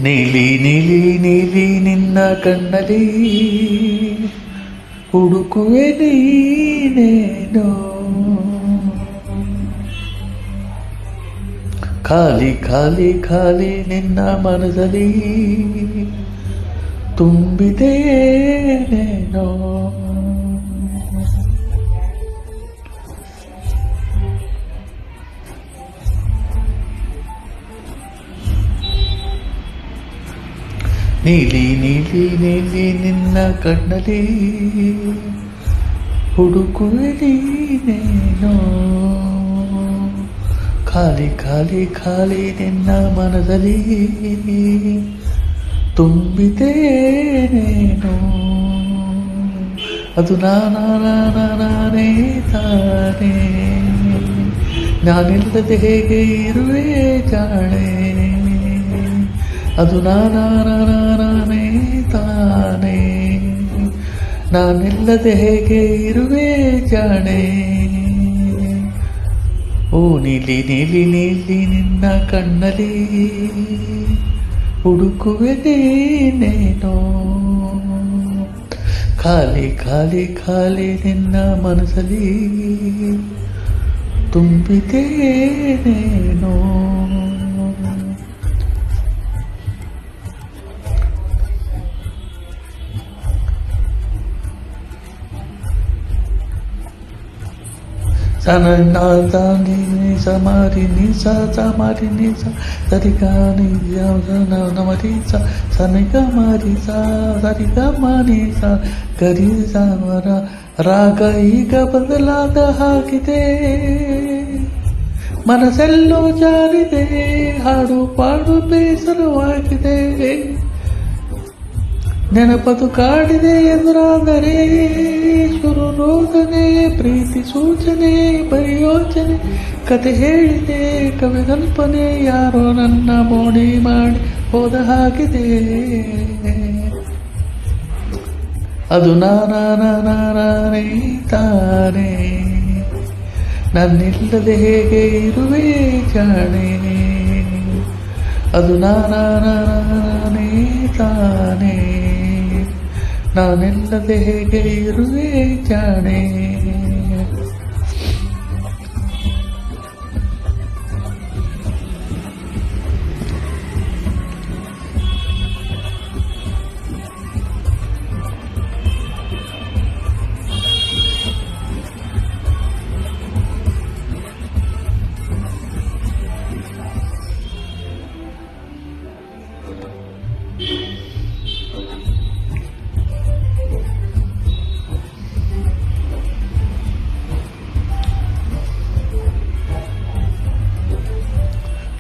ನೀಲಿ ನೀಲಿ ನೀಲಿ ನಿನ್ನ ಕಣ್ಣಲ್ಲಿ ಹುಡುಕುವೆ ನೀನೇನೋ, ಖಾಲಿ ಖಾಲಿ ಖಾಲಿ ನಿನ್ನ ಮನದಲ್ಲಿ ತುಂಬಿದೇನೇನೋ. ನೀಲಿ ನೀಲಿ ನೀಲಿ ನಿನ್ನ ಕಣ್ಣಲ್ಲಿ ಹುಡುಕುವೆ ನೀನೇನೋ, ಖಾಲಿ ಖಾಲಿ ಖಾಲಿ ನಿನ್ನ ಮನದಲ್ಲಿ ತುಂಬಿದೇನೇನೋ. ಅದು ನಾನೇ ತಾನೇ, ನಾನಿಲ್ಲದೆ ಹೇಗೆ ಇರುವೆ ಜಾಣೆ. ಅದು ನಾನೇ ತಾನೇ, ನಾನಿಲ್ಲದೆ ಹೇಗೆ ಇರುವೆ ಜಾಣೆ. ಓ ನೀಲಿ ನೀಲಿ ನೀಲಿ ನಿನ್ನ ಕಣ್ಣಲ್ಲಿ ಹುಡುಕುವೆ ನೀನೇನೋ, ಖಾಲಿ ಖಾಲಿ ಖಾಲಿ ನಿನ್ನ ಮನಸ್ಸಲ್ಲಿ ತುಂಬಿದೇನೇನೋ. ಸನನಾದಾನಿ ಸಮಾರಿ ನಿಸ ಸಮಾರಿ ನಿಸ ಸರಿಗಾನಿ ನಮರಿ ಸನಿಗ ಮಾರಿ ಸರಿಗ ಮಾರಿ ಗರಿ ಸಮರ ರಾಗ ಈಗ ಬದಲಾದ ಹಾಗಿದೆ, ಮನಸ್ಸೆಲ್ಲೋ ಜಾರಿದೆ, ಹಾಡು ಪಾಡು ಬೇಸರವಾಗಿದೆ, ನೆನಪದು ಕಾಡಿದೆ ಎದುರಾದರೆ ಶುರು ರೋದನೆ ಪ್ರೀತಿ ಸೂಚನೆ ಪರಿಯೋಚನೆ ಕತೆ ಹೇಳಿದೆ ಕವಿ ಕಲ್ಪನೆ, ಯಾರೋ ನನ್ನ ಮೋಡಿ ಮಾಡಿ ಹೋದ ಹಾಗಿದೆ. ಅದು ನಾನೇ ತಾನೇ, ನನ್ನಿಲ್ಲದೆ ಹೇಗೆ ಇರುವೆ ಜಾಣೆ. ಅದು ನಾನೇ ತಾನೇ, ನಾನೆಲ್ಲದೆ ಹೇಗೆ ಇರುವೆ ಜಾಣೆ.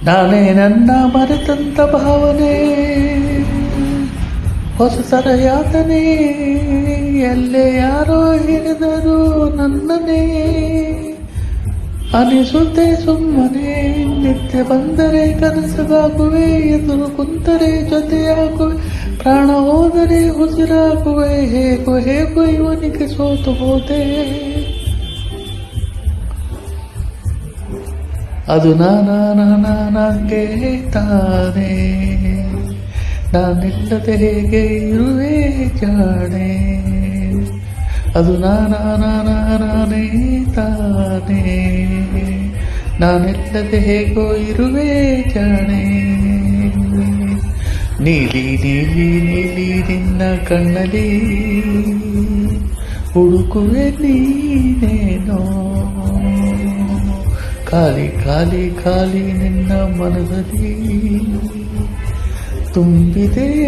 ನಾನೇ ನನ್ನ ಮರೆತಂತ ಭಾವನೆ, ಹೊಸತರ ಯಾತನೆ, ಎಲ್ಲೇ ಯಾರೋ ಹೇಳಿದರು ನನ್ನನೇ ಅನಿಸುತ್ತೆ ಸುಮ್ಮನೆ. ನಿತ್ಯ ಬಂದರೆ ಕನಸಗಾಗುವೆ, ಎದುರು ಕುಂತರೆ ಜೊತೆಯಾಗುವೆ, ಪ್ರಾಣ ಹೋದರೆ ಉಸಿರಾಗುವೆ, ಹೇಗೋ ಹೇಗೋ ಇವನಿಗೆ ಸೋತು ಹೋದೆ. ಅದು ನಾನೇ ತಾನೇ, ನಾನಿಲ್ಲದೆ ಹೇಗೆ ಇರುವೆ ಜಾಣೆ. ಅದು ನಾನೇ ತಾನೇ, ನಾನಿಲ್ಲದೆ ಹೇಗೋ ಇರುವೆ ಜಾಣೆ. ನೀಲಿ ನೀಲಿ ನೀಲಿ ನಿನ್ನ ಕಣ್ಣಲ್ಲಿ ಹುಡುಕುವೆ ನೀನೇನೋ, ಖಾಲಿ ಖಾಲಿ ಖಾಲಿ ನಿನ್ನ ಮನದಲ್ಲಿ ತುಂಬಿದೇನೇನೋ.